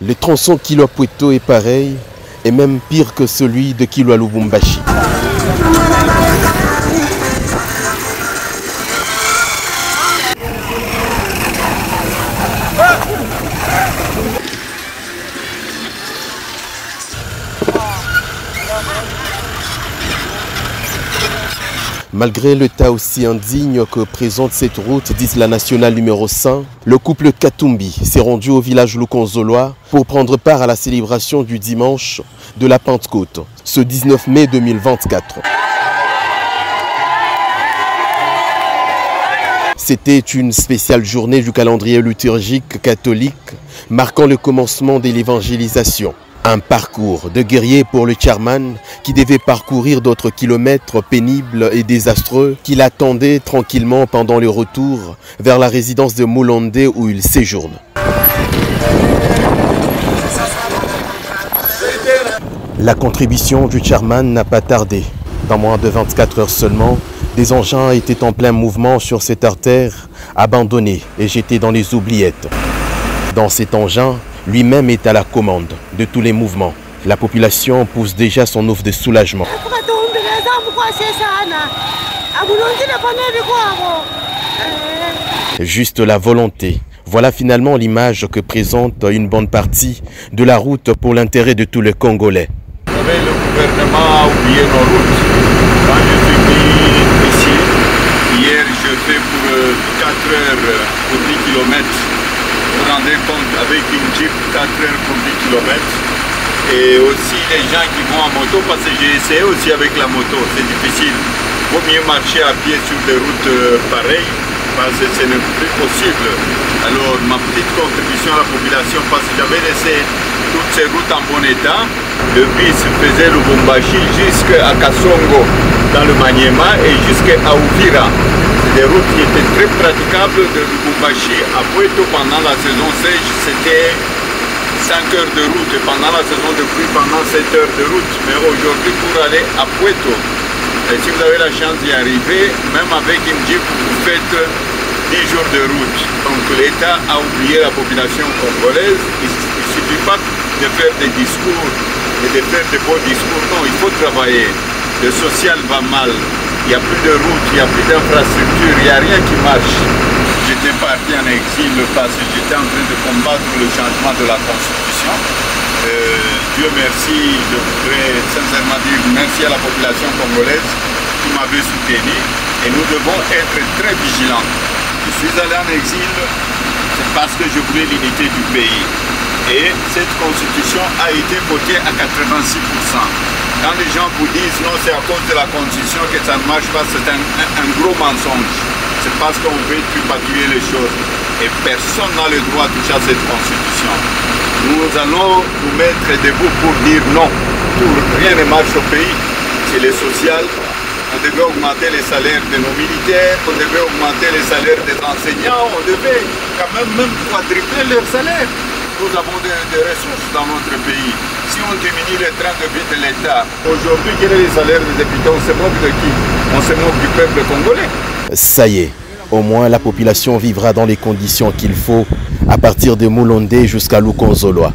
Le tronçon Kilwa-Pweto est pareil, et même pire que celui de Kilwa-Lubumbashi. Malgré l'état aussi indigne que présente cette route, disent la nationale numéro 5, le couple Katumbi s'est rendu au village lukonzolois pour prendre part à la célébration du dimanche de la Pentecôte, ce 19 mai 2024. C'était une spéciale journée du calendrier liturgique catholique marquant le commencement de l'évangélisation. Un parcours de guerrier pour le chairman qui devait parcourir d'autres kilomètres pénibles et désastreux qui l'attendaient tranquillement pendant le retour vers la résidence de Moulonde où il séjourne. La contribution du chairman n'a pas tardé. Dans moins de 24 heures seulement, des engins étaient en plein mouvement sur cette artère, abandonnée et jetée dans les oubliettes. Dans cet engin, lui-même est à la commande de tous les mouvements. La population pousse déjà son ouf de soulagement. Juste la volonté. Voilà finalement l'image que présente une bonne partie de la route pour l'intérêt de tous les Congolais. Vous savez, le gouvernement a oublié nos routes. Quand je suis venu ici, hier je fais pour 4 heures pour 10 km. Vous vous rendez compte, avec une Jeep, 4 heures pour 10 km. Et aussi les gens qui vont en moto, parce que j'ai essayé aussi avec la moto, c'est difficile. Il vaut mieux marcher à pied sur des routes pareilles, parce que ce n'est plus possible. Alors ma petite contribution à la population, parce que j'avais laissé toutes ces routes en bon état. Le bus faisait Lubumbashi jusqu'à Kasongo, dans le Maniema, et jusqu'à Uvira. C'est des routes qui étaient très praticables de Lubumbashi à Pweto pendant la saison sèche, c'était 5 heures de route, et pendant la saison de pluie, pendant 7 heures de route. Mais aujourd'hui, pour aller à Pweto, et si vous avez la chance d'y arriver, même avec une Jeep, vous faites 10 jours de route. Donc l'État a oublié la population congolaise. Il ne suffit pas de faire des discours et de faire des beaux discours. Non, il faut travailler. Le social va mal. Il n'y a plus de route, il n'y a plus d'infrastructure, il n'y a rien qui marche. J'étais parti en exil parce que j'étais en train de combattre le changement de la Constitution. Dieu merci, je voudrais sincèrement dire merci à la population congolaise qui m'avait soutenu. Et nous devons être très vigilants. Je suis allé en exil, c'est parce que je voulais l'unité du pays. Et cette constitution a été votée à 86%. Quand les gens vous disent non, c'est à cause de la constitution que ça ne marche pas, c'est un gros mensonge. C'est parce qu'on veut tripatouiller les choses. Et personne n'a le droit de toucher à cette constitution. Nous allons nous mettre debout pour dire non. Rien ne marche au pays, c'est le social. On devait augmenter les salaires de nos militaires, on devait augmenter les salaires des enseignants, on devait quand même quadrupler leurs salaires. Nous avons des ressources dans notre pays. Si on diminue les trains de vie de l'État, aujourd'hui, quel est le salaire des députés? On se moque de qui? On se moque du peuple congolais. Ça y est, au moins la population vivra dans les conditions qu'il faut à partir de Moulonde jusqu'à Lukonzoloa.